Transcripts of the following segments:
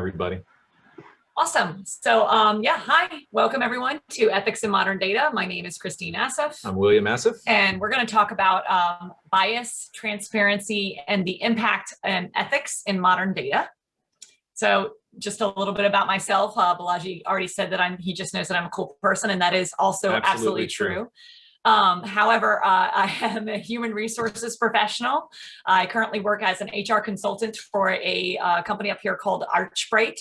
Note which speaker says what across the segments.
Speaker 1: everybody.
Speaker 2: Awesome. So yeah, hi, welcome everyone to Ethics in Modern Data. My name is Christine Assef.
Speaker 1: I'm William Assef.
Speaker 2: And we're going to talk about bias, transparency, and the impact and ethics in modern data. So just a little bit about myself. Balaji already said that he just knows that I'm a cool person, and that is also absolutely true. However, I am a human resources professional. I currently work as an HR consultant for a company up here called Archbright.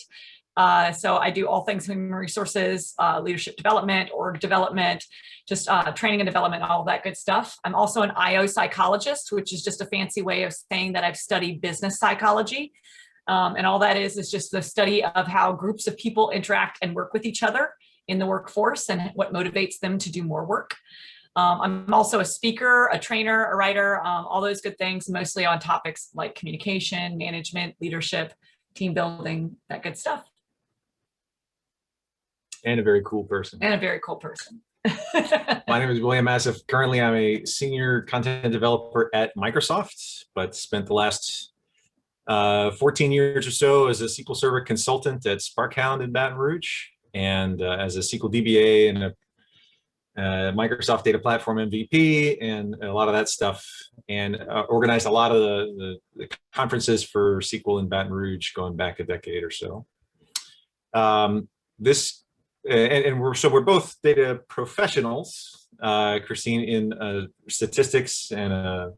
Speaker 2: So I do all things human resources, leadership development, org development, just training and development, all that good stuff. I'm also an IO psychologist, which is just a fancy way of saying that I've studied business psychology. And all that is just the study of how groups of people interact and work with each other in the workforce and what motivates them to do more work. I'm also a speaker, a trainer, a writer, all those good things, mostly on topics like communication, management, leadership, team building, that good stuff.
Speaker 1: And a very cool person.
Speaker 2: And a very cool person.
Speaker 1: My name is William Assef. Currently, I'm a senior content developer at Microsoft, but spent the last 14 years or so as a SQL Server consultant at SparkHound in Baton Rouge, and as a SQL DBA and a Microsoft Data Platform MVP, and a lot of that stuff, and organized a lot of the conferences for SQL in Baton Rouge going back a decade or so. We're both data professionals, Christine, in statistics and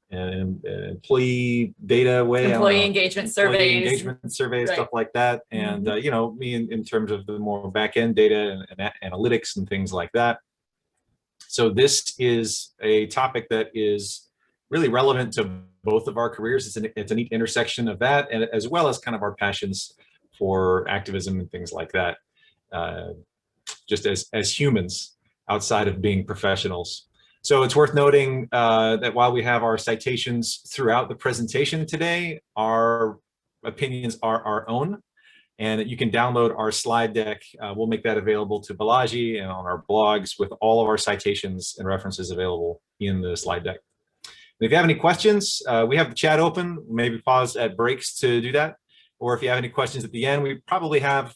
Speaker 1: employee data way,
Speaker 2: employee engagement surveys,
Speaker 1: right. Stuff like that. And you know, me in terms of the more back-end data and analytics and things like that. So this is a topic that is really relevant to both of our careers. It's a neat intersection of that, and as well as kind of our passions for activism and things like that, just as humans outside of being professionals. So it's worth noting that while we have our citations throughout the presentation today, our opinions are our own, and that you can download our slide deck. We'll make that available to Balaji and on our blogs with all of our citations and references available in the slide deck. And if you have any questions, we have the chat open. Maybe pause at breaks to do that. Or if you have any questions at the end, we probably have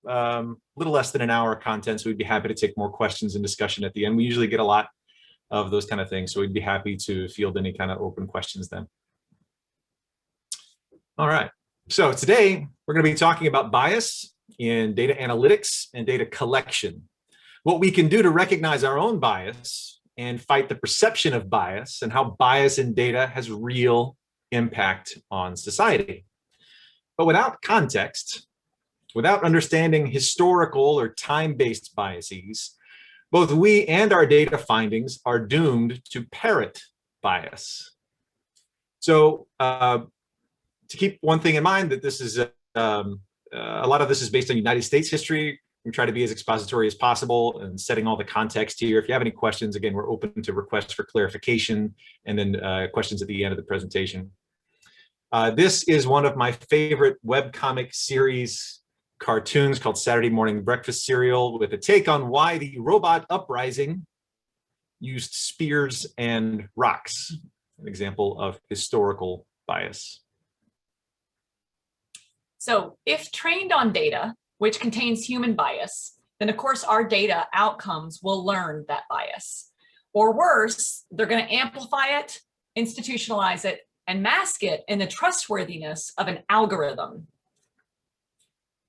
Speaker 1: a little less than an hour of content, so we'd be happy to take more questions and discussion at the end. We usually get a lot of those kind of things, so we'd be happy to field any kind of open questions then. All right, so today we're going to be talking about bias in data analytics and data collection, what we can do to recognize our own bias and fight the perception of bias, and how bias in data has real impact on society. But without context, without understanding historical or time-based biases, both we and our data findings are doomed to parrot bias. So to keep one thing in mind, that this is a lot of this is based on United States history. We try to be as expository as possible and setting all the context here. If you have any questions, again, we're open to requests for clarification and then questions at the end of the presentation. This is one of my favorite webcomic series cartoons called Saturday Morning Breakfast Cereal, with a take on why the robot uprising used spears and rocks, an example of historical bias.
Speaker 2: So if trained on data, which contains human bias, then of course our data outcomes will learn that bias. Or worse, they're going to amplify it, institutionalize it, and mask it in the trustworthiness of an algorithm.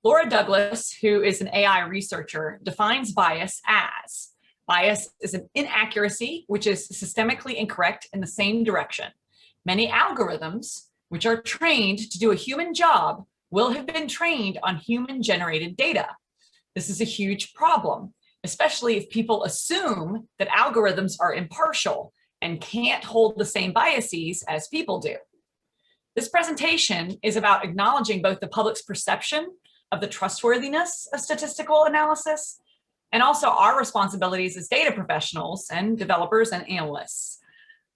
Speaker 2: Laura Douglas, who is an AI researcher, defines bias as: bias is an inaccuracy which is systemically incorrect in the same direction. Many algorithms, which are trained to do a human job, will have been trained on human-generated data. This is a huge problem, especially if people assume that algorithms are impartial and can't hold the same biases as people do. This presentation is about acknowledging both the public's perception of the trustworthiness of statistical analysis, and also our responsibilities as data professionals and developers and analysts.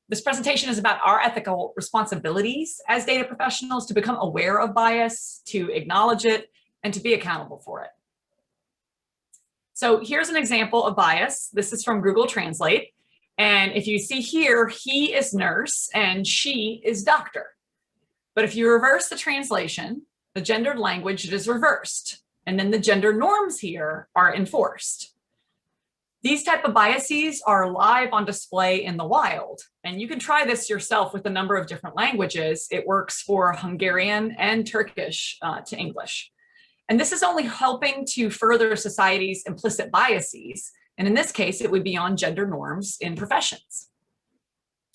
Speaker 2: This presentation is about our ethical responsibilities as data professionals to become aware of bias, to acknowledge it, and to be accountable for it. So here's an example of bias. This is from Google Translate. And if you see here, he is nurse and she is doctor. But if you reverse the translation, the gendered language is reversed, and then the gender norms here are enforced. These type of biases are live on display in the wild, and you can try this yourself with a number of different languages. It works for Hungarian and Turkish to English. And this is only helping to further society's implicit biases. And in this case, it would be on gender norms in professions.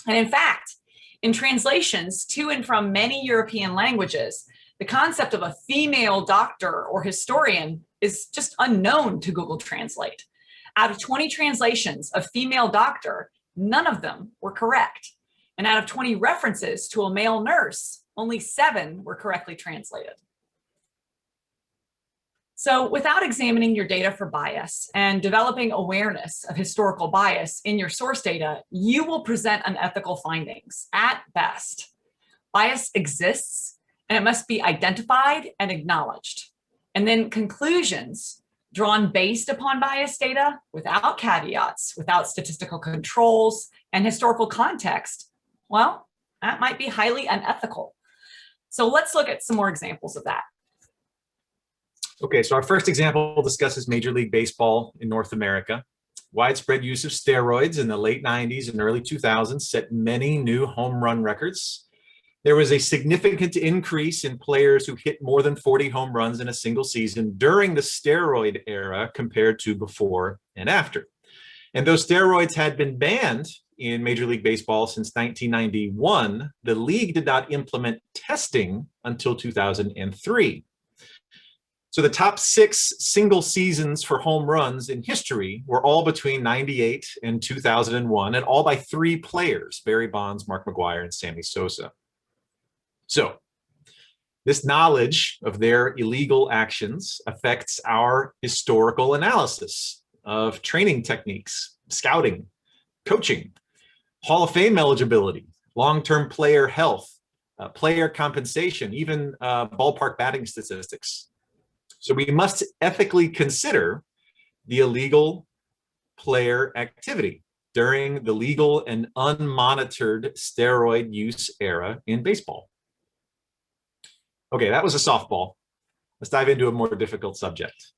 Speaker 2: And in fact, in translations to and from many European languages, the concept of a female doctor or historian is just unknown to Google Translate. Out of 20 translations of female doctor, none of them were correct. And out of 20 references to a male nurse, only 7 were correctly translated. So without examining your data for bias and developing awareness of historical bias in your source data, you will present unethical findings at best. Bias exists and it must be identified and acknowledged. And then conclusions drawn based upon bias data without caveats, without statistical controls and historical context, well, that might be highly unethical. So let's look at some more examples of that.
Speaker 1: Okay, so our first example discusses Major League Baseball in North America. Widespread use of steroids in the late 90s and early 2000s set many new home run records. There was a significant increase in players who hit more than 40 home runs in a single season during the steroid era compared to before and after. And though steroids had been banned in Major League Baseball since 1991, the league did not implement testing until 2003. So the top 6 single seasons for home runs in history were all between 98 and 2001, and all by 3 players, Barry Bonds, Mark McGwire, and Sammy Sosa. So this knowledge of their illegal actions affects our historical analysis of training techniques, scouting, coaching, Hall of Fame eligibility, long-term player health, player compensation, even ballpark batting statistics. So we must ethically consider the illegal player activity during the legal and unmonitored steroid use era in baseball. Okay, that was a softball. Let's dive into a more difficult subject.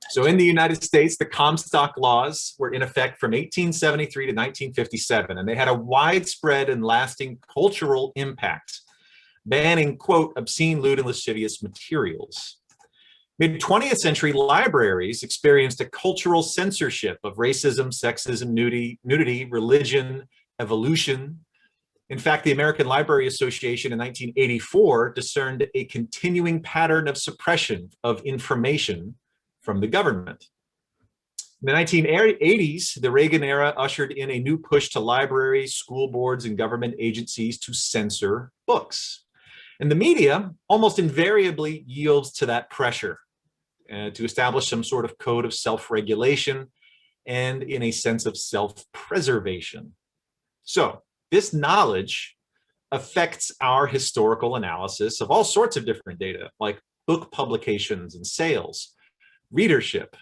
Speaker 1: So in the United States, the Comstock laws were in effect from 1873 to 1957, and they had a widespread and lasting cultural impact, banning, quote, obscene, lewd, and lascivious materials. Mid-20th century libraries experienced a cultural censorship of racism, sexism, nudity, religion, evolution. In fact, the American Library Association in 1984 discerned a continuing pattern of suppression of information from the government. In the 1980s, the Reagan era ushered in a new push to libraries, school boards, and government agencies to censor books. And the media almost invariably yields to that pressure to establish some sort of code of self-regulation and in a sense of self-preservation. So this knowledge affects our historical analysis of all sorts of different data, like book publications and sales, readership,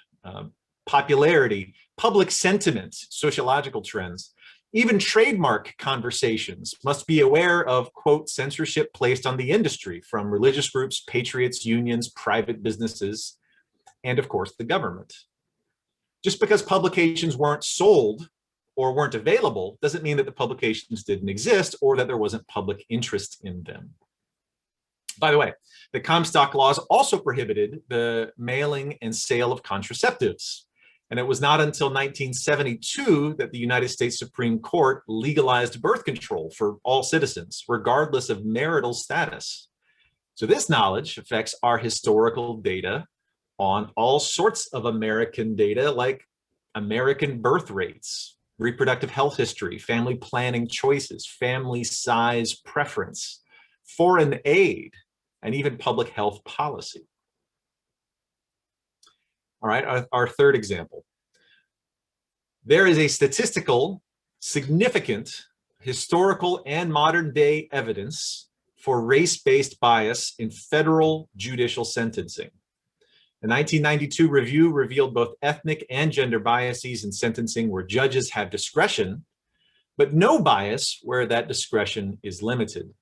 Speaker 1: popularity, public sentiment, sociological trends. Even trademark conversations must be aware of, quote, censorship placed on the industry from religious groups, patriots, unions, private businesses, and of course, the government. Just because publications weren't sold or weren't available doesn't mean that the publications didn't exist or that there wasn't public interest in them. By the way, the Comstock laws also prohibited the mailing and sale of contraceptives. And it was not until 1972 that the United States Supreme Court legalized birth control for all citizens, regardless of marital status. So this knowledge affects our historical data on all sorts of American data, like American birth rates, reproductive health history, family planning choices, family size preference, foreign aid, and even public health policy. All right, our third example. There is a statistical, significant, historical, and modern day evidence for race-based bias in federal judicial sentencing. The 1992 review revealed both ethnic and gender biases in sentencing where judges have discretion, but no bias where that discretion is limited.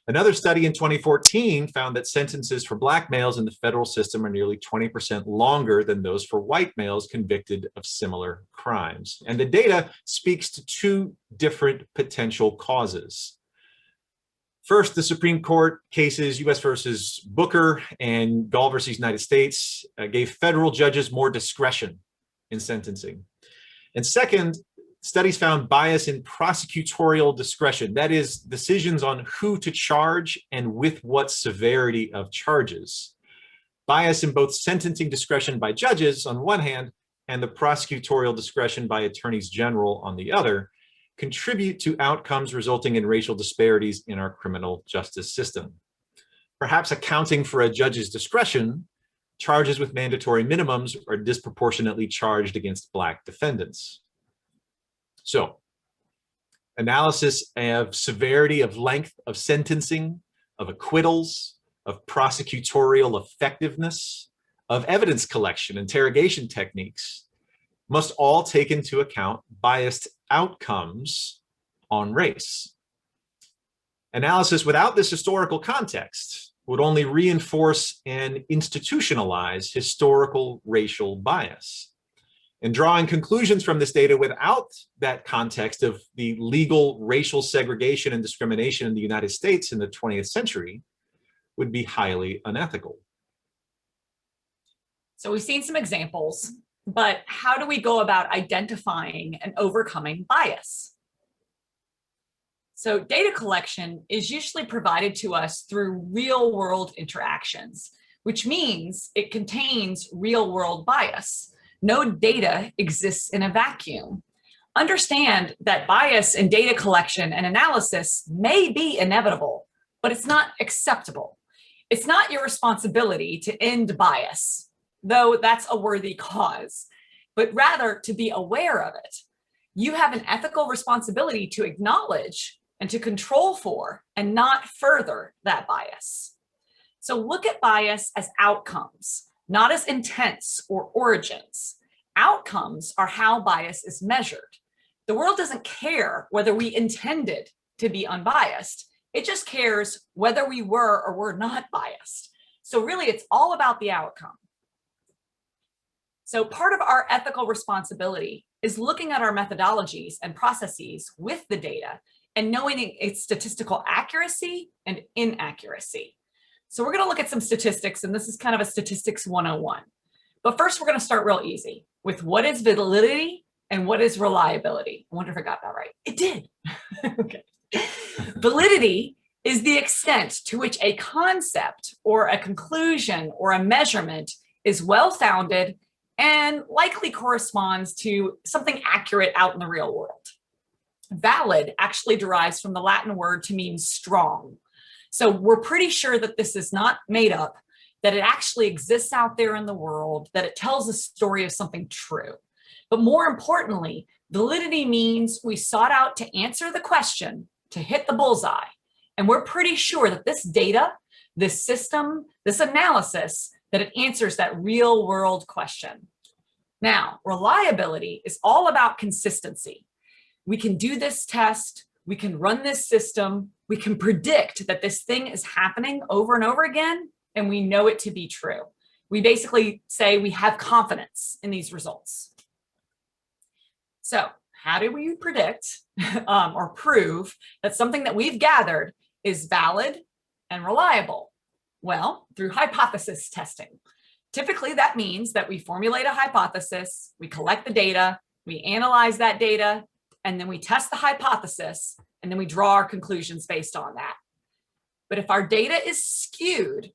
Speaker 1: Another study in 2014 found that sentences for Black males in the federal system are nearly 20% longer than those for white males convicted of similar crimes. And the data speaks to two different potential causes. First, the Supreme Court cases U.S. versus Booker and Gall versus United States gave federal judges more discretion in sentencing. And second, studies found bias in prosecutorial discretion, that is, decisions on who to charge and with what severity of charges. Bias in both sentencing discretion by judges on one hand and the prosecutorial discretion by attorneys general on the other contribute to outcomes resulting in racial disparities in our criminal justice system. Perhaps accounting for a judge's discretion, charges with mandatory minimums are disproportionately charged against Black defendants. So, analysis of severity, of length of sentencing, of acquittals, of prosecutorial effectiveness, of evidence collection, interrogation techniques, must all take into account biased outcomes on race. Analysis without this historical context would only reinforce and institutionalize historical racial bias. And drawing conclusions from this data without that context of the legal racial segregation and discrimination in the United States in the 20th century would be highly unethical.
Speaker 2: So we've seen some examples, but how do we go about identifying and overcoming bias? So data collection is usually provided to us through real-world interactions, which means it contains real-world bias. No data exists in a vacuum. Understand that bias in data collection and analysis may be inevitable, but it's not acceptable. It's not your responsibility to end bias, though that's a worthy cause, but rather to be aware of it. You have an ethical responsibility to acknowledge and to control for and not further that bias. So look at bias as outcomes, not as intents or origins. Outcomes are how bias is measured. The world doesn't care whether we intended to be unbiased. It just cares whether we were or were not biased. So really, it's all about the outcome. So part of our ethical responsibility is looking at our methodologies and processes with the data and knowing its statistical accuracy and inaccuracy. So we're going to look at some statistics, and this is kind of a statistics 101. But first, we're going to start real easy with what is validity and what is reliability. I wonder if I got that right. It did. Okay. Validity is the extent to which a concept or a conclusion or a measurement is well-founded and likely corresponds to something accurate out in the real world. Valid actually derives from the Latin word to mean strong. So we're pretty sure that this is not made up, that it actually exists out there in the world, that it tells a story of something true. But more importantly, validity means we sought out to answer the question, to hit the bullseye. And we're pretty sure that this data, this system, this analysis, that it answers that real world question. Now, reliability is all about consistency. We can do this test, we can run this system, we can predict that this thing is happening over and over again, and we know it to be true. We basically say we have confidence in these results. So how do we predict or prove that something that we've gathered is valid and reliable? Well, through hypothesis testing. Typically, that means that we formulate a hypothesis, we collect the data, we analyze that data, and then we test the hypothesis, and then we draw our conclusions based on that. But if our data is skewed,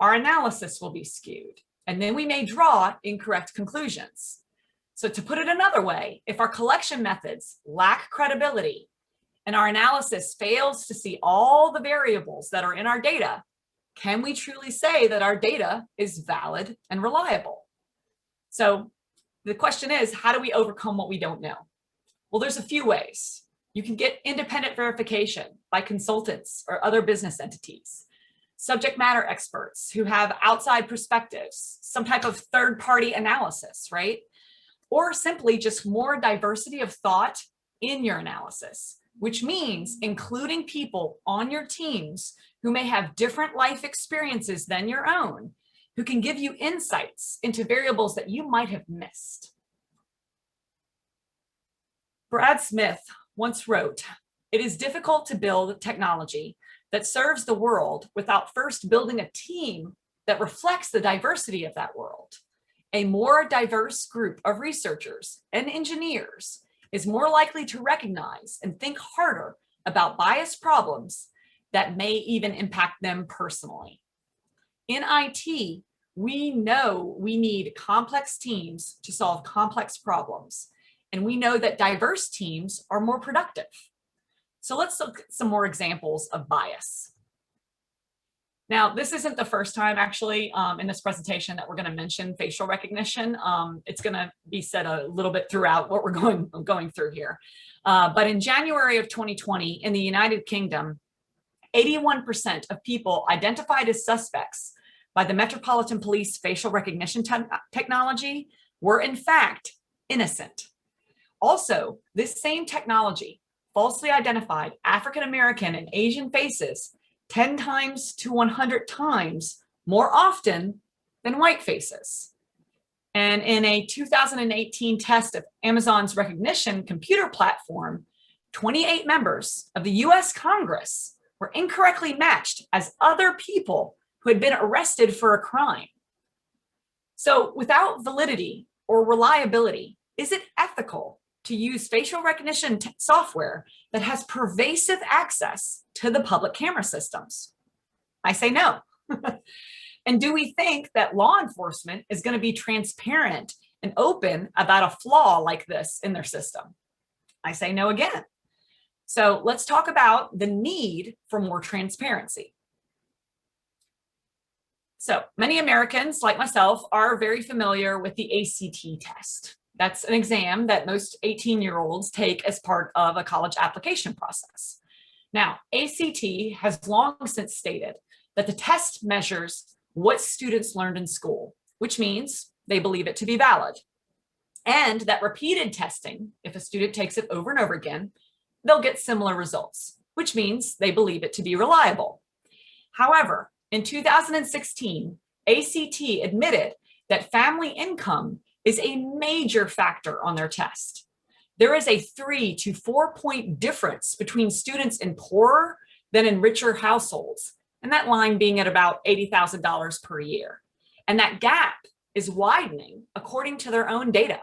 Speaker 2: our analysis will be skewed, and then we may draw incorrect conclusions. So to put it another way, if our collection methods lack credibility and our analysis fails to see all the variables that are in our data, can we truly say that our data is valid and reliable? So the question is, how do we overcome what we don't know? Well, there's a few ways. You can get independent verification by consultants or other business entities, subject matter experts who have outside perspectives, some type of third-party analysis, right? Or simply just more diversity of thought in your analysis. which means including people on your teams who may have different life experiences than your own, who can give you insights into variables that you might have missed. Brad Smith once wrote, "It is difficult to build technology that serves the world without first building a team that reflects the diversity of that world. A more diverse group of researchers and engineers is more likely to recognize and think harder about bias problems that may even impact them personally." In IT, we know we need complex teams to solve complex problems, and we know that diverse teams are more productive. So let's look at some more examples of bias. Now, this isn't the first time actually in this presentation that we're going to mention facial recognition. It's going to be said a little bit throughout what we're going through here. But in January of 2020 in the United Kingdom, 81% of people identified as suspects by the Metropolitan Police facial recognition technology were in fact innocent. Also, this same technology falsely identified African American and Asian faces 10 times to 100 times more often than white faces. And in a 2018 test of Amazon's recognition computer platform, 28 members of the US Congress were incorrectly matched as other people who had been arrested for a crime. So without validity or reliability, is it ethical to use facial recognition software that has pervasive access to the public camera systems? I say no. And do we think that law enforcement is going to be transparent and open about a flaw like this in their system? I say no again. So let's talk about the need for more transparency. So many Americans, like myself, are very familiar with the ACT test. That's an exam that most 18-year-olds take as part of a college application process. Now, ACT has long since stated that the test measures what students learned in school, which means they believe it to be valid. And that repeated testing, if a student takes it over and over again, they'll get similar results, which means they believe it to be reliable. However, in 2016, ACT admitted that family income is a major factor on their test. There is a 3 to 4 point difference between students in poorer than in richer households, and that line being at about $80,000 per year. And that gap is widening according to their own data.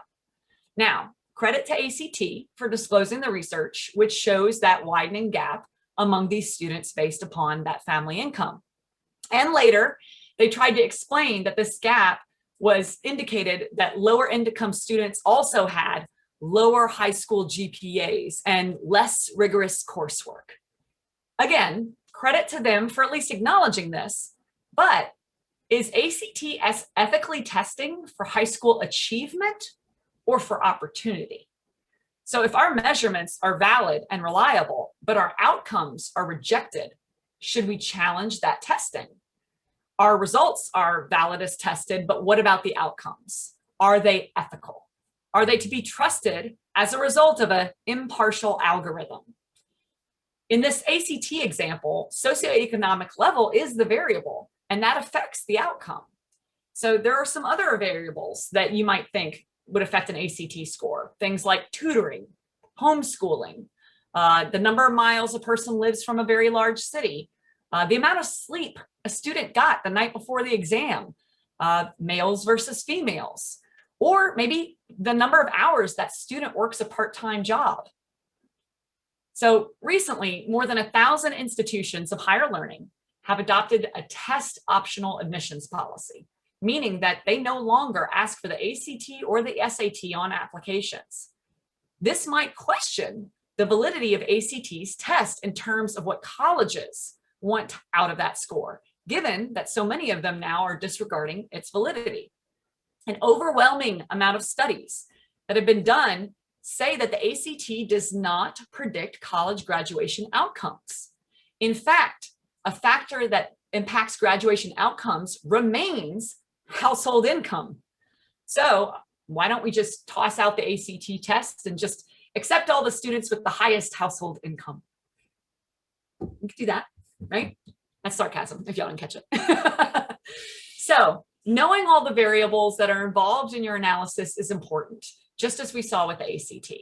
Speaker 2: Now, credit to ACT for disclosing the research, which shows that widening gap among these students based upon that family income. And later, they tried to explain that this gap was indicated that lower income students also had lower high school GPAs and less rigorous coursework. Again, credit to them for at least acknowledging this, but is ACT ethically testing for high school achievement or for opportunity? So if our measurements are valid and reliable, but our outcomes are rejected, should we challenge that testing? Our results are valid as tested, but what about the outcomes? Are they ethical? Are they to be trusted as a result of an impartial algorithm? In this ACT example, socioeconomic level is the variable, and that affects the outcome. So there are some other variables that you might think would affect an ACT score, things like tutoring, homeschooling, the number of miles a person lives from a very large city, the amount of sleep a student got the night before the exam, males versus females, or maybe the number of hours that student works a part-time job. So recently, more than 1,000 institutions of higher learning have adopted a test optional admissions policy, meaning that they no longer ask for the ACT or the SAT on applications. This might question the validity of ACT's test in terms of what colleges want out of that score, given that so many of them now are disregarding its validity. An overwhelming amount of studies that have been done say that the ACT does not predict college graduation outcomes. In fact, a factor that impacts graduation outcomes remains household income. So why don't we just toss out the ACT tests and just except all the students with the highest household income. You could do that, right? That's sarcasm, if y'all didn't catch it. So knowing all the variables that are involved in your analysis is important, just as we saw with the ACT.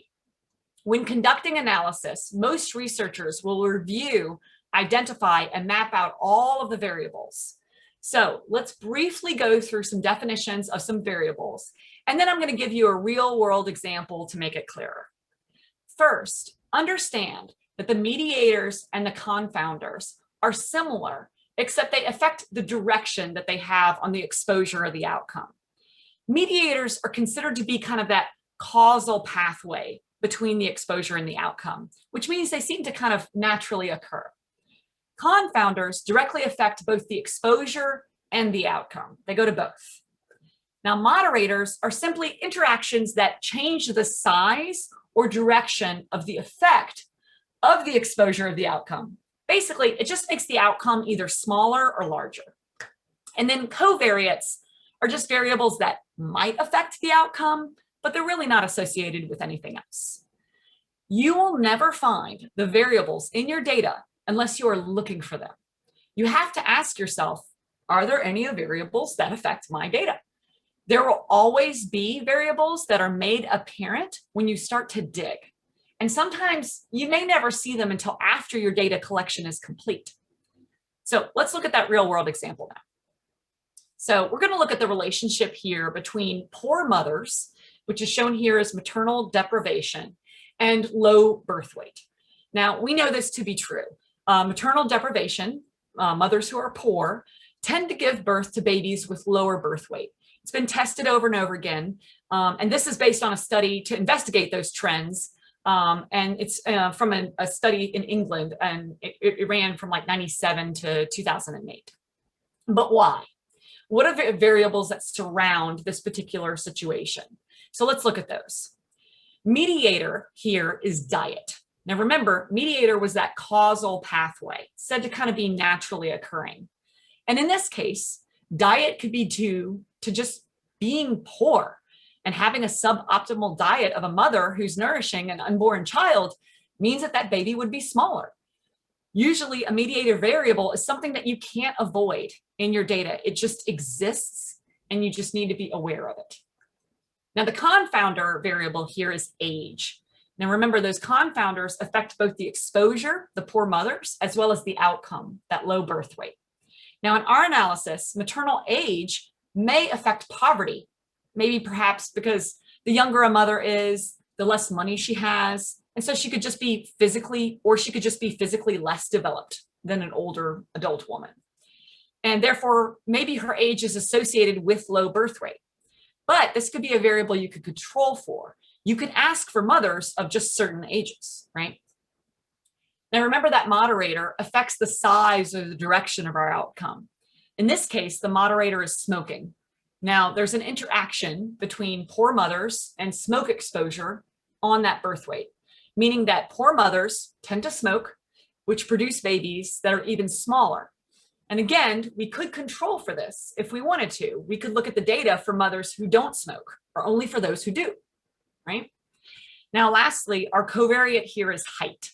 Speaker 2: When conducting analysis, most researchers will review, identify, and map out all of the variables. So let's briefly go through some definitions of some variables, and then I'm going to give you a real-world example to make it clearer. First, understand that the mediators and the confounders are similar, except they affect the direction that they have on the exposure or the outcome. Mediators are considered to be kind of that causal pathway between the exposure and the outcome, which means they seem to kind of naturally occur. Confounders directly affect both the exposure and the outcome. They go to both. Now, moderators are simply interactions that change the size or direction of the effect of the exposure of the outcome. Basically, it just makes the outcome either smaller or larger. And then covariates are just variables that might affect the outcome, but they're really not associated with anything else. You will never find the variables in your data unless you are looking for them. You have to ask yourself, are there any variables that affect my data? There will always be variables that are made apparent when you start to dig. And sometimes you may never see them until after your data collection is complete. So let's look at that real world example now. So we're going to look at the relationship here between poor mothers, which is shown here as maternal deprivation, and low birth weight. Now, we know this to be true. Maternal deprivation, mothers who are poor, tend to give birth to babies with lower birth weight. It's been tested over and over again. And this is based on a study to investigate those trends. And it's from a study in England, and it ran from like 97 to 2008. But why? What are the variables that surround this particular situation? So let's look at those. Mediator here is diet. Now remember, mediator was that causal pathway, said to kind of be naturally occurring. And in this case, diet could be due to just being poor, and having a suboptimal diet of a mother who's nourishing an unborn child means that that baby would be smaller. Usually a mediator variable is something that you can't avoid in your data. It just exists and you just need to be aware of it. Now the confounder variable here is age. Now remember, those confounders affect both the exposure, the poor mothers, as well as the outcome, that low birth weight. Now in our analysis, maternal age may affect poverty, maybe perhaps because the younger a mother is, the less money she has. And so she could just be physically, or she could just be physically less developed than an older adult woman. And therefore, maybe her age is associated with low birth rate. But this could be a variable you could control for. You can ask for mothers of just certain ages, right? Now remember that moderator affects the size or the direction of our outcome. In this case, the moderator is smoking. Now there's an interaction between poor mothers and smoke exposure on that birth weight, meaning that poor mothers tend to smoke, which produce babies that are even smaller. And again, we could control for this if we wanted to. We could look at the data for mothers who don't smoke, or only for those who do, right? Now, lastly, our covariate here is height.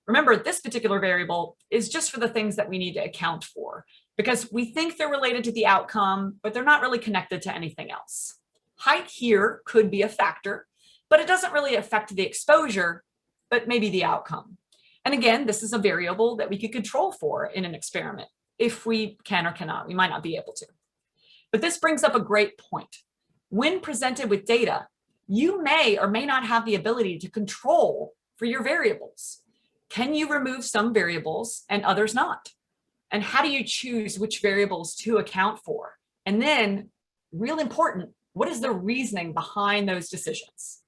Speaker 2: Remember, this particular variable is just for the things that we need to account for, because we think they're related to the outcome, but they're not really connected to anything else. Height here could be a factor, but it doesn't really affect the exposure, but maybe the outcome. And again, this is a variable that we could control for in an experiment. If we can or cannot, we might not be able to. But this brings up a great point. When presented with data, you may or may not have the ability to control for your variables. Can you remove some variables and others not? And how do you choose which variables to account for? And then, real important, what is the reasoning behind those decisions?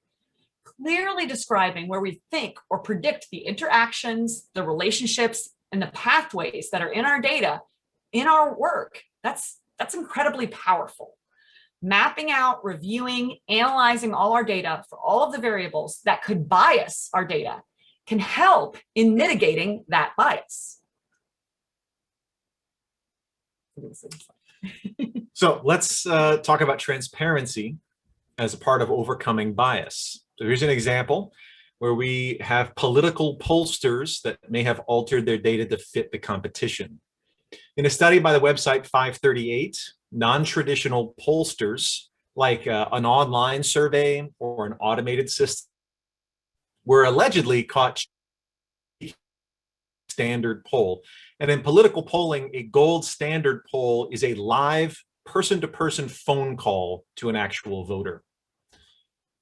Speaker 2: Clearly describing where we think or predict the interactions, the relationships, and the pathways that are in our data, in our work, that's incredibly powerful. Mapping out, reviewing, analyzing all our data for all of the variables that could bias our data can help in mitigating that bias.
Speaker 1: So let's talk about transparency as a part of overcoming bias. So here's an example. where we have political pollsters that may have altered their data to fit the competition. In a study by the website 538, non-traditional pollsters, like an online survey or an automated system, were allegedly caught standard poll. And in political polling, a gold standard poll is a live person-to-person phone call to an actual voter.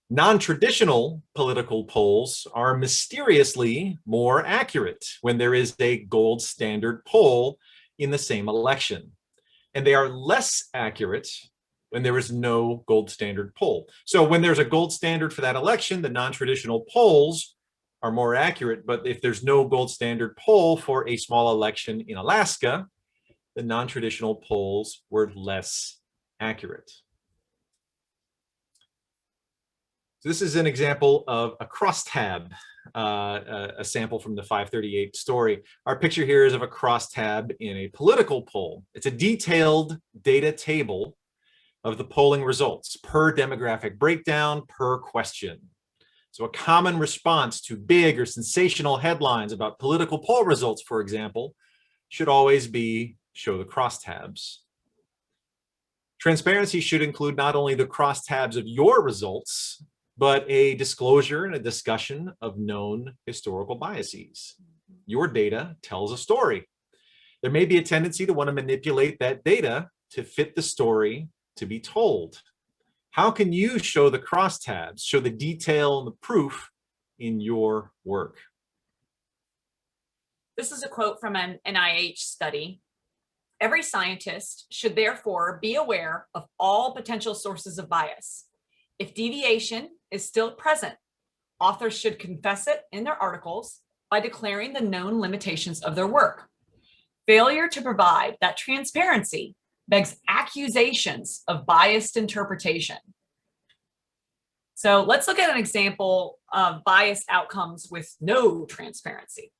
Speaker 1: Non-traditional political polls are mysteriously more accurate when there is a gold standard poll in the same election. And they are less accurate when there is no gold standard poll. So when there's a gold standard for that election, the non-traditional polls are more accurate. But if there's no gold standard poll for a small election in Alaska, the non-traditional polls were less accurate. So this is an example of a crosstab, a sample from the 538 story. Our picture here is of a crosstab in a political poll. It's a detailed data table of the polling results per demographic breakdown, per question. So a common response to big or sensational headlines about political poll results, for example, should always be show the crosstabs. Transparency should include not only the crosstabs of your results, but a disclosure and a discussion of known historical biases. Your data tells a story. There may be a tendency to want to manipulate that data to fit the story to be told. How can you show the crosstabs, show the detail and the proof in your work?
Speaker 2: This is a quote from an NIH study. Every scientist should therefore be aware of all potential sources of bias. If deviation is still present, authors should confess it in their articles by declaring the known limitations of their work. Failure to provide that transparency begs accusations of biased interpretation. So let's look at an example of biased outcomes with no transparency.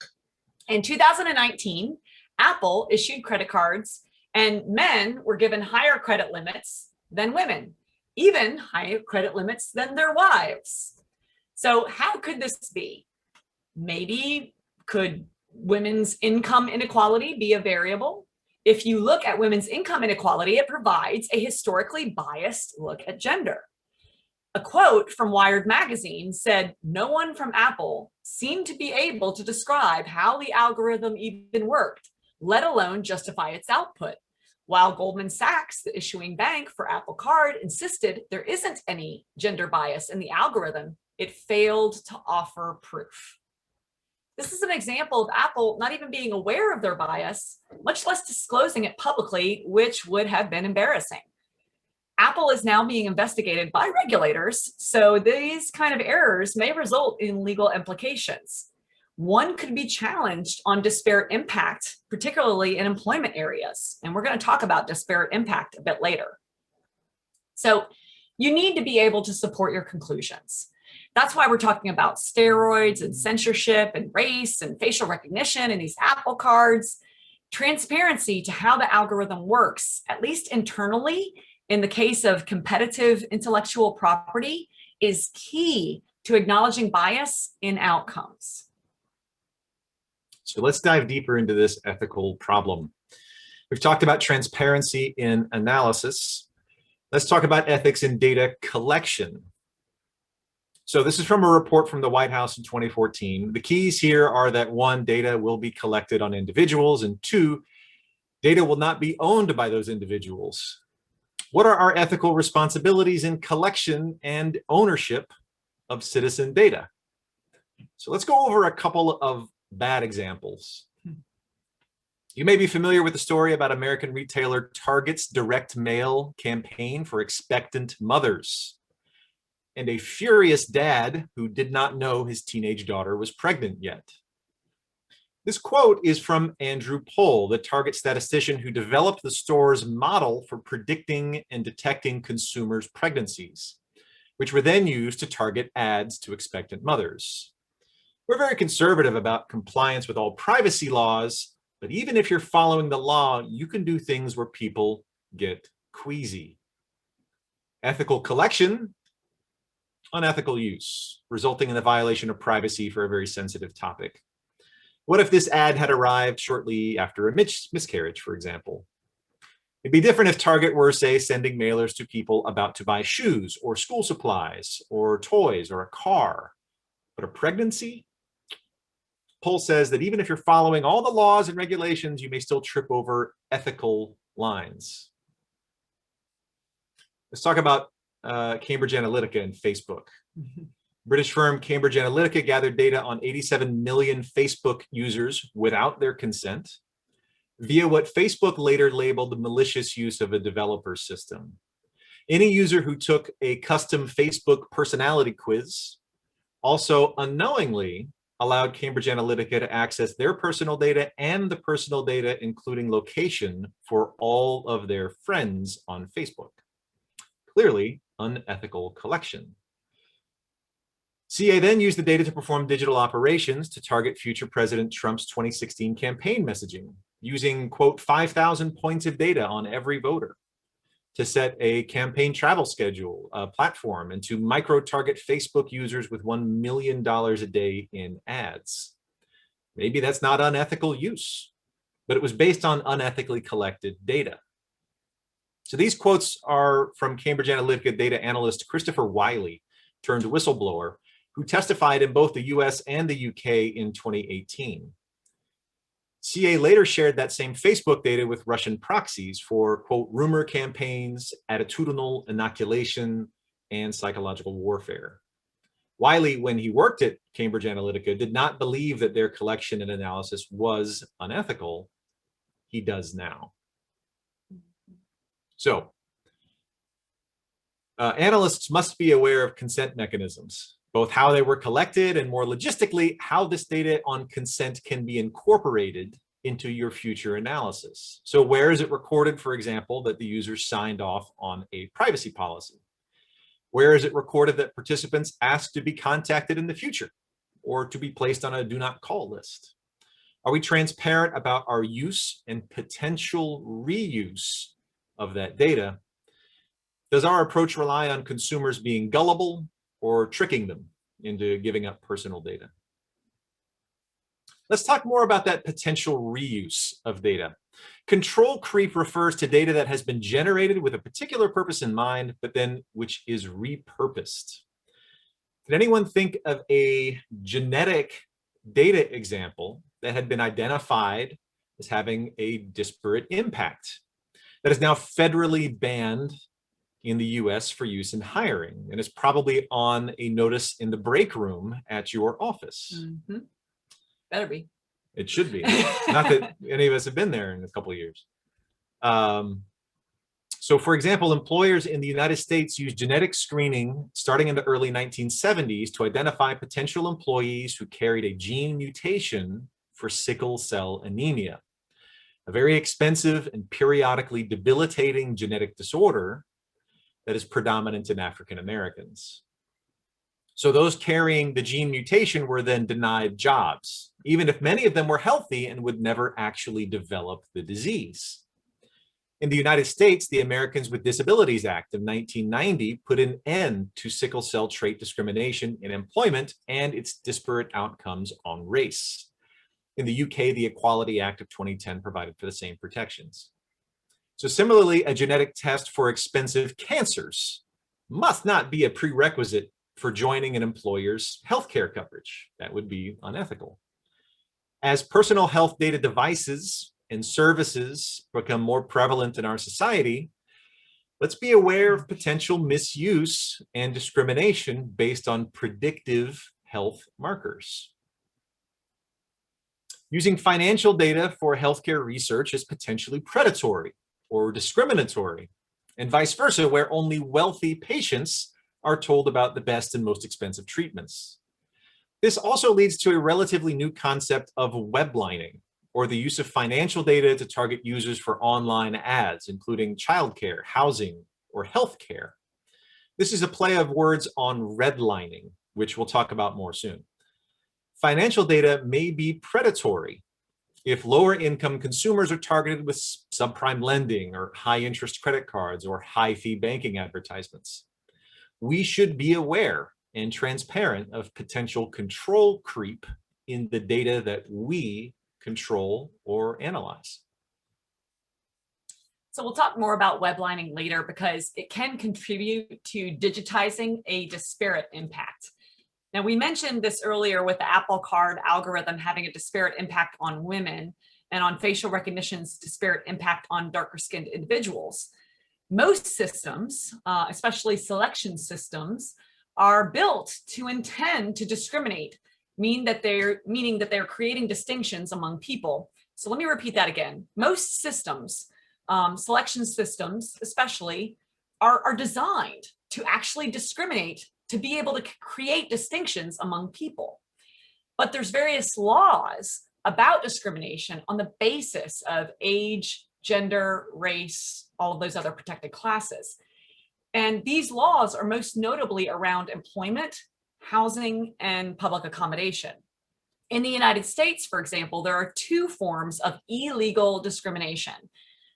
Speaker 2: In 2019, Apple issued credit cards and men were given higher credit limits than women, even higher credit limits than their wives. So how could this be? Maybe could women's income inequality be a variable? If you look at women's income inequality, it provides a historically biased look at gender. A quote from Wired magazine said, "No one from Apple seemed to be able to describe how the algorithm even worked, let alone justify its output. While Goldman Sachs, the issuing bank for Apple Card, insisted there isn't any gender bias in the algorithm, it failed to offer proof." This is an example of Apple not even being aware of their bias, much less disclosing it publicly, which would have been embarrassing. Apple is now being investigated by regulators, so these kind of errors may result in legal implications. One could be challenged on disparate impact, particularly in employment areas. And we're going to talk about disparate impact a bit later. So you need to be able to support your conclusions. That's why we're talking about steroids and censorship and race and facial recognition and these Apple cards. Transparency to how the algorithm works, at least internally, in the case of competitive intellectual property, is key to acknowledging bias in outcomes.
Speaker 1: So let's dive deeper into this ethical problem. We've talked about transparency in analysis. Let's talk about ethics in data collection. So this is from a report from the White House in 2014. The keys here are that 1, data will be collected on individuals, and 2, data will not be owned by those individuals. What are our ethical responsibilities in collection and ownership of citizen data? So let's go over a couple of bad examples. You may be familiar with the story about American retailer Target's direct mail campaign for expectant mothers and a furious dad who did not know his teenage daughter was pregnant yet. This quote is from Andrew Pohl, the Target statistician who developed the store's model for predicting and detecting consumers' pregnancies, which were then used to target ads to expectant mothers. We're very conservative about compliance with all privacy laws, but even if you're following the law, you can do things where people get queasy. Ethical collection unethical use, resulting in the violation of privacy for a very sensitive topic. What if this ad had arrived shortly after a miscarriage, for example? It'd be different if Target were, say, sending mailers to people about to buy shoes or school supplies or toys or a car. But a pregnancy? Poll says that even if you're following all the laws and regulations, you may still trip over ethical lines. Let's talk about Cambridge Analytica and Facebook. British firm Cambridge Analytica gathered data on 87 million Facebook users without their consent via what Facebook later labeled the malicious use of a developer system. Any user who took a custom Facebook personality quiz also unknowingly allowed Cambridge Analytica to access their personal data and the personal data, including location, for all of their friends on Facebook. Clearly, unethical collection. CA then used the data to perform digital operations to target future President Trump's 2016 campaign messaging, using, quote, 5,000 points of data on every voter to set a campaign travel schedule platform and to micro-target Facebook users with $1 million a day in ads. Maybe that's not unethical use, but it was based on unethically collected data. So these quotes are from Cambridge Analytica data analyst Christopher Wiley, turned whistleblower, who testified in both the US and the UK in 2018. CA later shared that same Facebook data with Russian proxies for, quote, rumor campaigns, attitudinal inoculation, and psychological warfare. Wiley, when he worked at Cambridge Analytica, did not believe that their collection and analysis was unethical. He does now. So, analysts must be aware of consent mechanisms, both how they were collected and, more logistically, how this data on consent can be incorporated into your future analysis. So where is it recorded, for example, that the user signed off on a privacy policy? Where is it recorded that participants asked to be contacted in the future or to be placed on a do not call list? Are we transparent about our use and potential reuse of that data? Does our approach rely on consumers being gullible or tricking them into giving up personal data? Let's talk more about that potential reuse of data. Control creep refers to data that has been generated with a particular purpose in mind, but then which is repurposed. Can anyone think of a genetic data example that had been identified as having a disparate impact that is now federally banned in the US for use in hiring and is probably on a notice in the break room at your office?
Speaker 2: Mm-hmm. Better be.
Speaker 1: It should be. Not that any of us have been there in a couple of years. So for example, employers in the United States use genetic screening starting in the early 1970s to identify potential employees who carried a gene mutation for sickle cell anemia, a very expensive and periodically debilitating genetic disorder that is predominant in African Americans. So those carrying the gene mutation were then denied jobs, even if many of them were healthy and would never actually develop the disease. In the United States, the Americans with Disabilities Act of 1990 put an end to sickle cell trait discrimination in employment and its disparate outcomes on race. In the UK, the Equality Act of 2010 provided for the same protections. So similarly, a genetic test for expensive cancers must not be a prerequisite for joining an employer's healthcare coverage. That would be unethical. As personal health data devices and services become more prevalent in our society, let's be aware of potential misuse and discrimination based on predictive health markers. Using financial data for healthcare research is potentially predatory or discriminatory, and vice versa, where only wealthy patients are told about the best and most expensive treatments. This also leads to a relatively new concept of weblining, or the use of financial data to target users for online ads, including childcare, housing, or healthcare. This is a play of words on redlining, which we'll talk about more soon. Financial data may be predatory if lower income consumers are targeted with subprime lending or high interest credit cards or high fee banking advertisements. We should be aware and transparent of potential control creep in the data that we control or analyze.
Speaker 2: So we'll talk more about weblining later because it can contribute to digitizing a disparate impact. Now, we mentioned this earlier with the Apple Card algorithm having a disparate impact on women and on facial recognition's disparate impact on darker skinned individuals. Most systems, especially selection systems, are built to intend to discriminate, meaning that they're creating distinctions among people. So let me repeat that again. Most systems, selection systems especially, are designed to actually discriminate, to be able to create distinctions among people. But there's various laws about discrimination on the basis of age, gender, race, all of those other protected classes. And these laws are most notably around employment, housing, and public accommodation. In the United States, for example, there are two forms of illegal discrimination.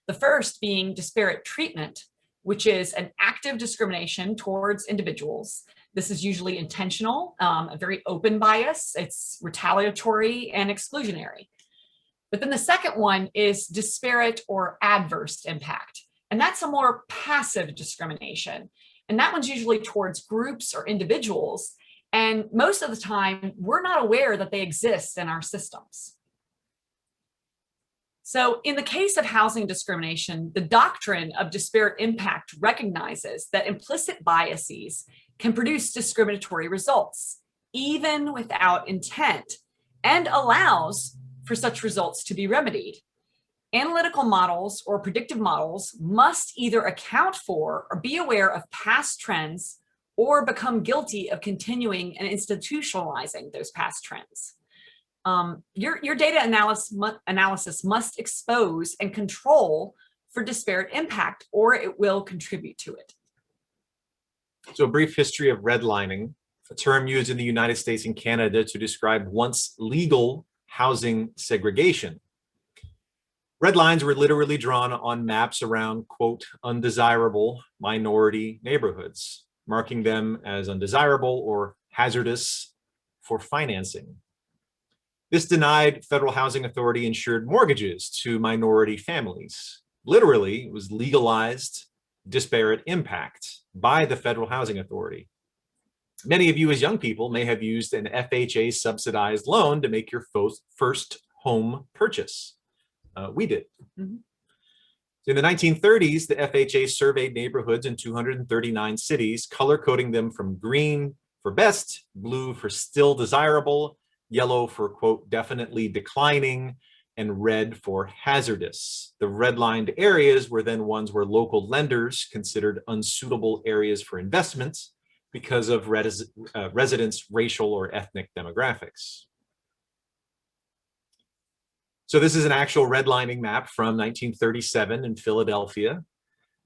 Speaker 2: The first being disparate treatment, which is an active discrimination towards individuals. This is usually intentional, a very open bias. It's retaliatory and exclusionary. But then the second one is disparate or adverse impact. And that's a more passive discrimination. And that one's usually towards groups or individuals. And most of the time, we're not aware that they exist in our systems. So in the case of housing discrimination, the doctrine of disparate impact recognizes that implicit biases can produce discriminatory results, even without intent, and allows for such results to be remedied. Analytical models or predictive models must either account for or be aware of past trends or become guilty of continuing and institutionalizing those past trends. Your data analysis must expose and control for disparate impact, or it will contribute to it.
Speaker 1: So a brief history of redlining, a term used in the United States and Canada to describe once legal housing segregation. Red lines were literally drawn on maps around, quote, undesirable minority neighborhoods, marking them as undesirable or hazardous for financing. This denied federal housing authority insured mortgages to minority families. Literally, it was legalized disparate impact by the federal housing authority. Many of you as young people may have used an FHA subsidized loan to make your first home purchase. We did. Mm-hmm. In the 1930s, the FHA surveyed neighborhoods in 239 cities, color coding them from green for best, blue for still desirable, yellow for, quote, definitely declining, and red for hazardous. The redlined areas were then ones where local lenders considered unsuitable areas for investments because of residents' racial or ethnic demographics. So this is an actual redlining map from 1937 in Philadelphia.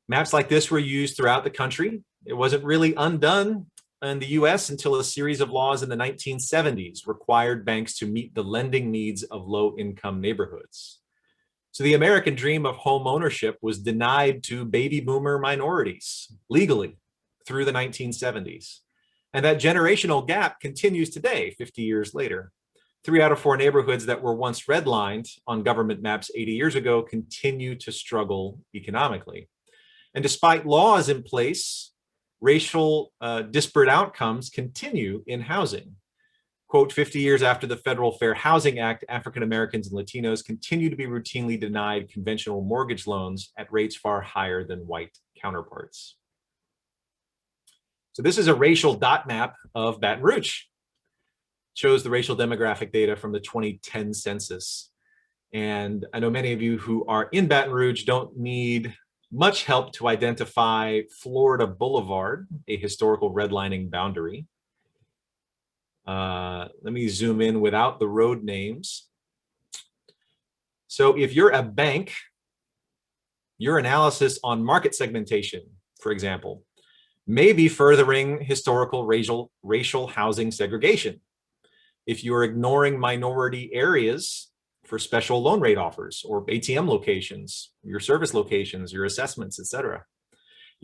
Speaker 1: Maps like this were used throughout the country. It wasn't really undone in the US until a series of laws in the 1970s required banks to meet the lending needs of low-income neighborhoods. So the American dream of home ownership was denied to baby boomer minorities legally through the 1970s. And that generational gap continues today, 50 years later. 3 out of 4 neighborhoods that were once redlined on government maps 80 years ago continue to struggle economically. And despite laws in place, racial disparate outcomes continue in housing. Quote, 50 years after the Federal Fair Housing Act, African Americans and Latinos continue to be routinely denied conventional mortgage loans at rates far higher than white counterparts. So this is a racial dot map of Baton Rouge. Shows the racial demographic data from the 2010 census. And I know many of you who are in Baton Rouge don't need much help to identify Florida Boulevard, a historical redlining boundary. Let me zoom in without the road names. So if you're a bank, your analysis on market segmentation, for example, may be furthering historical racial housing segregation. If you're ignoring minority areas for special loan rate offers or ATM locations, your service locations, your assessments, etc.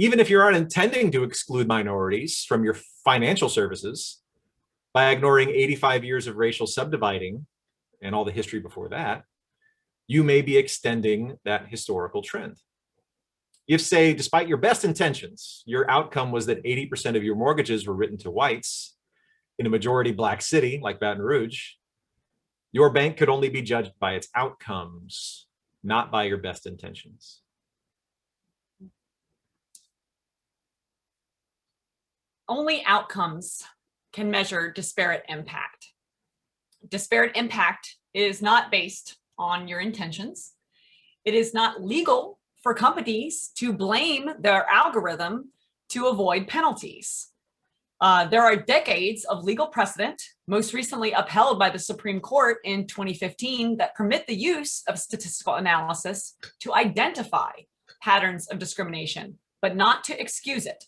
Speaker 1: Even if you aren't intending to exclude minorities from your financial services by ignoring 85 years of racial subdividing and all the history before that, you may be extending that historical trend. If, say, despite your best intentions, your outcome was that 80% of your mortgages were written to whites in a majority Black city like Baton Rouge, your bank could only be judged by its outcomes, not by your best intentions.
Speaker 2: Only outcomes can measure disparate impact. Disparate impact is not based on your intentions. It is not legal for companies to blame their algorithm to avoid penalties. There are decades of legal precedent, most recently upheld by the Supreme Court in 2015, that permit the use of statistical analysis to identify patterns of discrimination, but not to excuse it.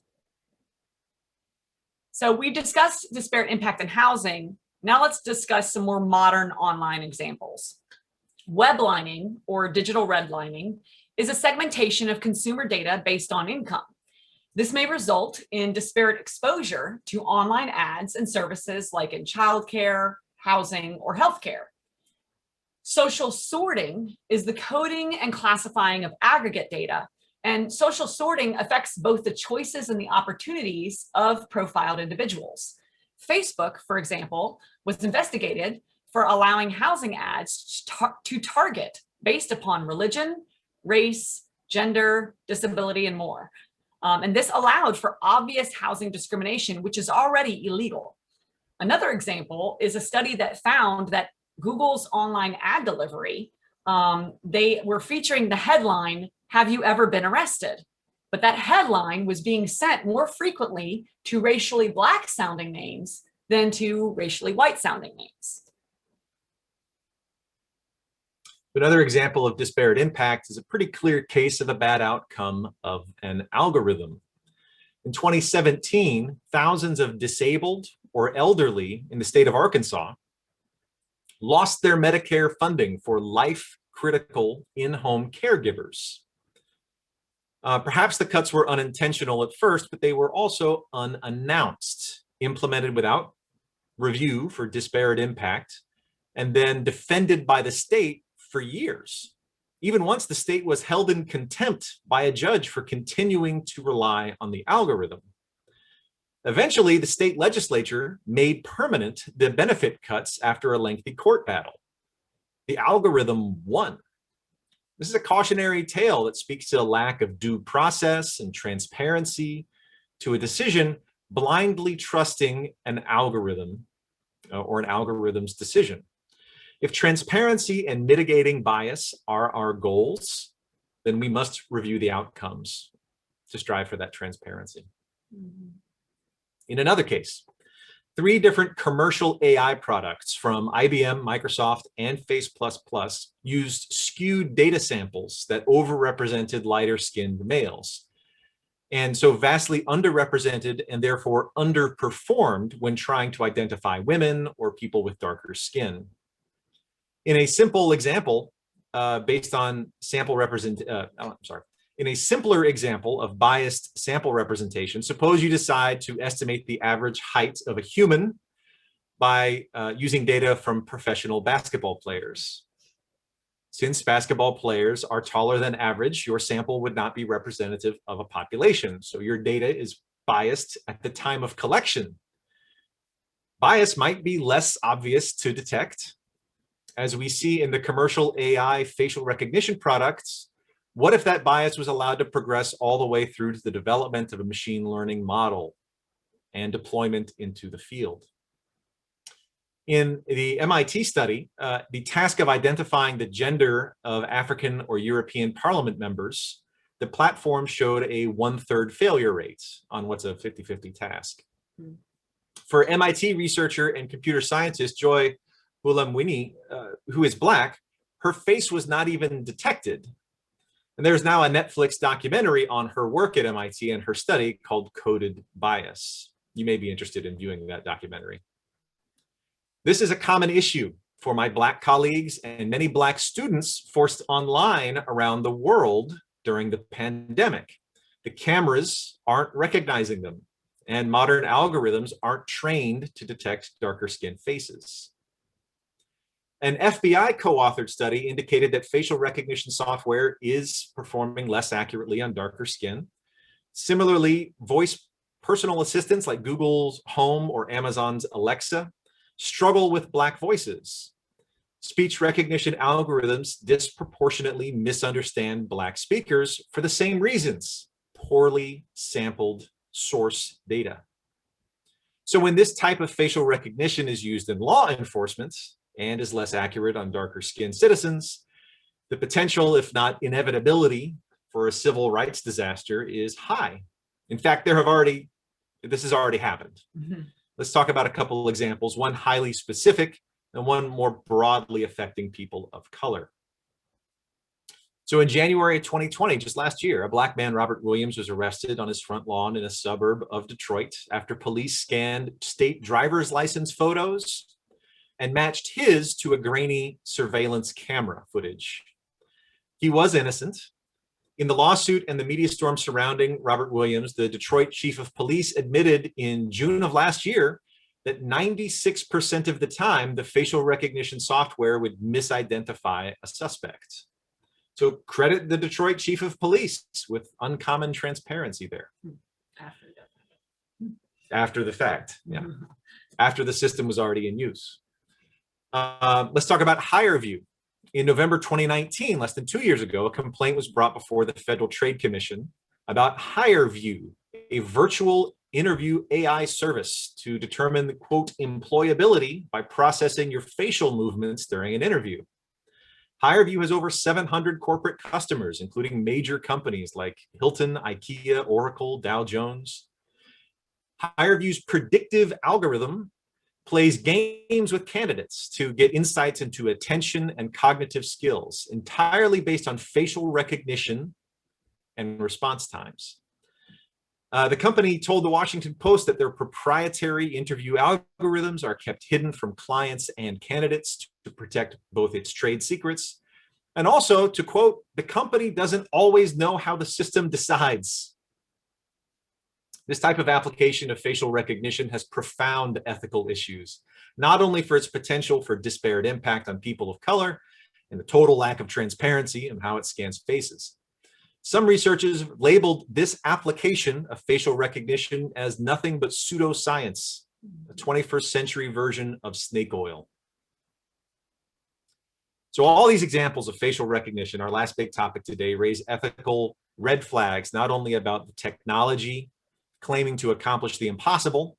Speaker 2: So we discussed disparate impact in housing. Now let's discuss some more modern online examples. Weblining, or digital redlining, is a segmentation of consumer data based on income. This may result in disparate exposure to online ads and services like in childcare, housing, or healthcare. Social sorting is the coding and classifying of aggregate data, and social sorting affects both the choices and the opportunities of profiled individuals. Facebook, for example, was investigated for allowing housing ads to target based upon religion, race, gender, disability, and more. And this allowed for obvious housing discrimination, which is already illegal. Another example is a study that found that Google's online ad delivery, they were featuring the headline, "Have you ever been arrested?" But that headline was being sent more frequently to racially Black sounding names than to racially white sounding names.
Speaker 1: Another example of disparate impact is a pretty clear case of a bad outcome of an algorithm. In 2017, thousands of disabled or elderly in the state of Arkansas lost their Medicare funding for life-critical in-home caregivers. Perhaps the cuts were unintentional at first, but they were also unannounced, implemented without review for disparate impact, and then defended by the state for years, even once the state was held in contempt by a judge for continuing to rely on the algorithm. Eventually, the state legislature made permanent the benefit cuts after a lengthy court battle. The algorithm won. This is a cautionary tale that speaks to a lack of due process and transparency, to a decision blindly trusting an algorithm or an algorithm's decision. If transparency and mitigating bias are our goals, then we must review the outcomes to strive for that transparency. In another case, 3 different commercial AI products from IBM, Microsoft, and Face++ used skewed data samples that overrepresented lighter-skinned males, and so vastly underrepresented and therefore underperformed when trying to identify women or people with darker skin. In a simple example, based on sample in a simpler example of biased sample representation, suppose you decide to estimate the average height of a human by using data from professional basketball players. Since basketball players are taller than average, your sample would not be representative of a population. So your data is biased at the time of collection. Bias might be less obvious to detect. As we see in the commercial AI facial recognition products, what if that bias was allowed to progress all the way through to the development of a machine learning model and deployment into the field? In the MIT study, the task of identifying the gender of African or European parliament members, the platform showed a 1/3 failure rate on what's a 50-50 task. For MIT researcher and computer scientist Joy Buolamwini, who is Black, her face was not even detected. And there's now a Netflix documentary on her work at MIT and her study called Coded Bias. You may be interested in viewing that documentary. This is a common issue for my Black colleagues and many Black students forced online around the world during the pandemic. The cameras aren't recognizing them, and modern algorithms aren't trained to detect darker skinned faces. An FBI co-authored study indicated that facial recognition software is performing less accurately on darker skin. Similarly, voice personal assistants like Google's Home or Amazon's Alexa struggle with Black voices. Speech recognition algorithms disproportionately misunderstand Black speakers for the same reasons: poorly sampled source data. So when this type of facial recognition is used in law enforcement and is less accurate on darker skinned citizens, the potential, if not inevitability, for a civil rights disaster is high. In fact, this has already happened.
Speaker 2: Mhm.
Speaker 1: Let's talk about a couple of examples, one highly specific and one more broadly affecting people of color. So in January of 2020, just last year, a Black man, Robert Williams, was arrested on his front lawn in a suburb of Detroit after police scanned state driver's license photos and matched his to a grainy surveillance camera footage. He was innocent. In the lawsuit and the media storm surrounding Robert Williams, the Detroit chief of police admitted in June of last year that 96% of the time, the facial recognition software would misidentify a suspect. So credit the Detroit chief of police with uncommon transparency there. After the fact, yeah. After the system was already in use. Let's talk about HireVue. In November 2019, less than 2 years ago, a complaint was brought before the Federal Trade Commission about HireVue, a virtual interview AI service to determine the quote employability by processing your facial movements during an interview. HireVue has over 700 corporate customers, including major companies like Hilton, IKEA, Oracle, Dow Jones. HireVue's predictive algorithm plays games with candidates to get insights into attention and cognitive skills, entirely based on facial recognition and response times. The company told the Washington Post that their proprietary interview algorithms are kept hidden from clients and candidates to protect both its trade secrets, and also, to quote, the company doesn't always know how the system decides. This type of application of facial recognition has profound ethical issues, not only for its potential for disparate impact on people of color and the total lack of transparency in how it scans faces. Some researchers have labeled this application of facial recognition as nothing but pseudoscience, a 21st century version of snake oil. So all these examples of facial recognition, our last big topic today, raise ethical red flags, not only about the technology claiming to accomplish the impossible,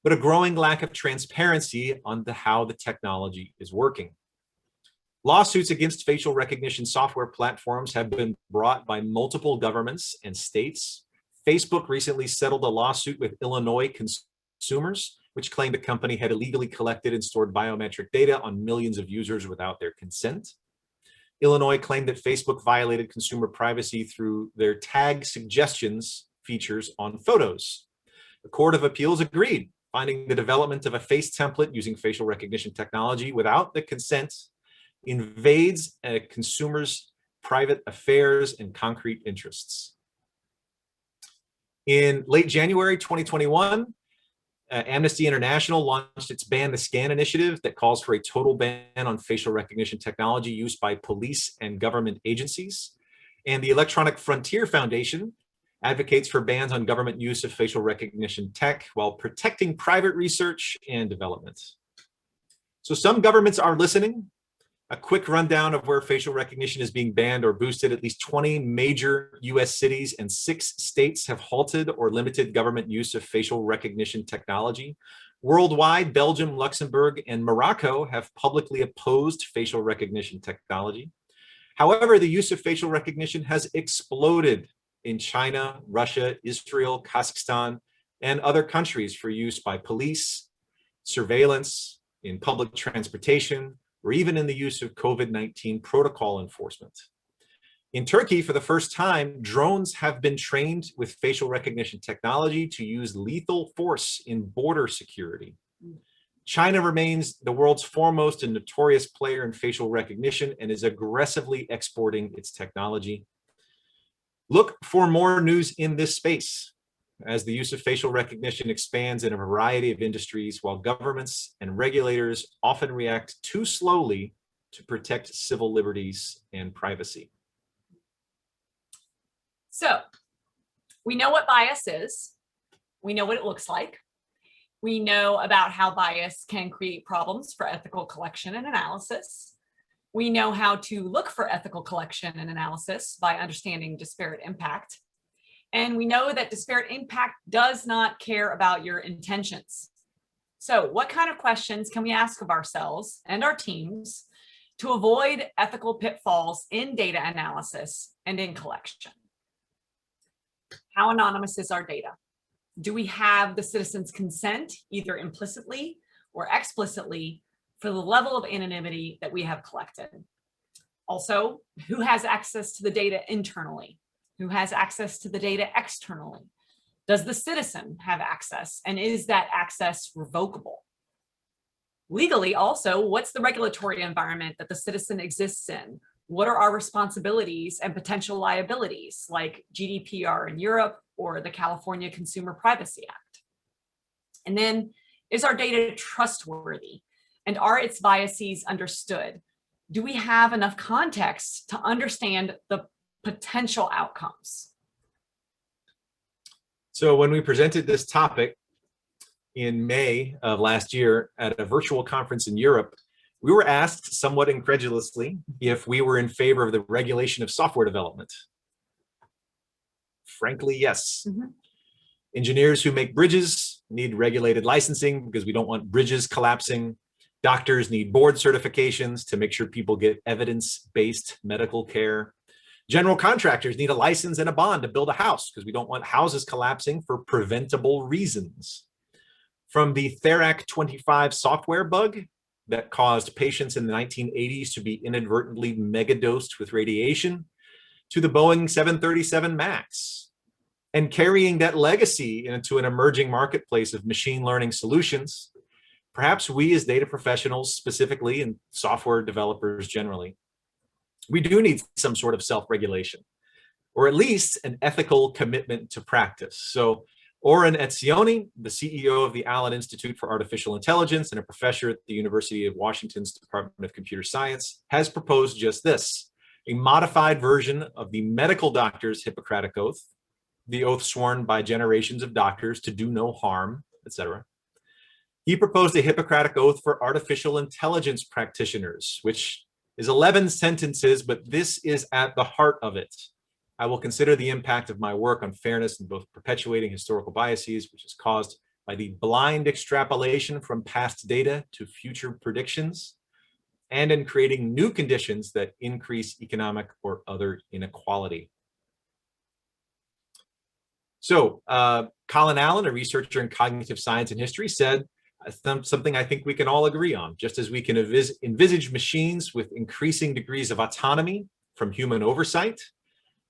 Speaker 1: but a growing lack of transparency on how the technology is working. Lawsuits against facial recognition software platforms have been brought by multiple governments and states. Facebook recently settled a lawsuit with Illinois consumers, which claimed the company had illegally collected and stored biometric data on millions of users without their consent. Illinois claimed that Facebook violated consumer privacy through their tag suggestions features on photos. The Court of Appeals agreed, finding the development of a face template using facial recognition technology without the consent invades a consumer's private affairs and concrete interests. In late January 2021, Amnesty International launched its Ban the Scan initiative that calls for a total ban on facial recognition technology used by police and government agencies. And the Electronic Frontier Foundation advocates for bans on government use of facial recognition tech while protecting private research and development. So some governments are listening. A quick rundown of where facial recognition is being banned or boosted: at least 20 major US cities and 6 states have halted or limited government use of facial recognition technology. Worldwide, Belgium, Luxembourg, and Morocco have publicly opposed facial recognition technology. However, the use of facial recognition has exploded in China, Russia, Israel, Kazakhstan, and other countries for use by police, surveillance, in public transportation, or even in the use of COVID-19 protocol enforcement. In Turkey, for the first time, drones have been trained with facial recognition technology to use lethal force in border security. China remains the world's foremost and notorious player in facial recognition and is aggressively exporting its technology. Look for more news in this space as the use of facial recognition expands in a variety of industries, while governments and regulators often react too slowly to protect civil liberties and privacy.
Speaker 2: So we know what bias is. We know what it looks like. We know about how bias can create problems for ethical collection and analysis. We know how to look for ethical collection and analysis by understanding disparate impact. And we know that disparate impact does not care about your intentions. So what kind of questions can we ask of ourselves and our teams to avoid ethical pitfalls in data analysis and in collection? How anonymous is our data? Do we have the citizens' consent, either implicitly or explicitly, for the level of anonymity that we have collected? Also, who has access to the data internally? Who has access to the data externally? Does the citizen have access, and is that access revocable? Legally, also, what's the regulatory environment that the citizen exists in? What are our responsibilities and potential liabilities, like GDPR in Europe or the California Consumer Privacy Act? And then, is our data trustworthy? And are its biases understood? Do we have enough context to understand the potential outcomes?
Speaker 1: So when we presented this topic in May of last year at a virtual conference in Europe, we were asked somewhat incredulously if we were in favor of the regulation of software development. Frankly, yes. Engineers who make bridges need regulated licensing because we don't want bridges collapsing. Doctors need board certifications to make sure people get evidence-based medical care. General contractors need a license and a bond to build a house because we don't want houses collapsing for preventable reasons. From the Therac 25 software bug that caused patients in the 1980s to be inadvertently megadosed with radiation, to the Boeing 737 MAX, and carrying that legacy into an emerging marketplace of machine learning solutions, perhaps we as data professionals specifically and software developers generally, we do need some sort of self-regulation, or at least an ethical commitment to practice. So Oren Etzioni, the CEO of the Allen Institute for Artificial Intelligence and a professor at the University of Washington's Department of Computer Science, has proposed just this: a modified version of the medical doctor's Hippocratic Oath, the oath sworn by generations of doctors to do no harm, etc. He proposed a Hippocratic Oath for artificial intelligence practitioners, which is 11 sentences, but this is at the heart of it. I will consider the impact of my work on fairness in both perpetuating historical biases, which is caused by the blind extrapolation from past data to future predictions, and in creating new conditions that increase economic or other inequality. So Colin Allen, a researcher in cognitive science and history, said something I think we can all agree on. Just as we can envisage machines with increasing degrees of autonomy from human oversight,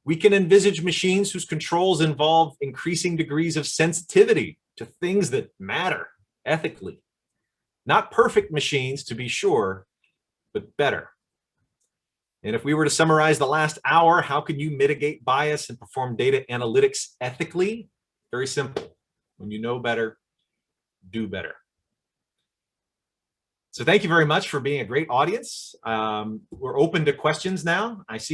Speaker 1: we can envisage machines whose controls involve increasing degrees of sensitivity to things that matter ethically. Not perfect machines, to be sure, but better. And if we were to summarize the last hour, how can you mitigate bias and perform data analytics ethically? Very simple. When you know better, do better. So thank you very much for being a great audience. We're open to questions now. I see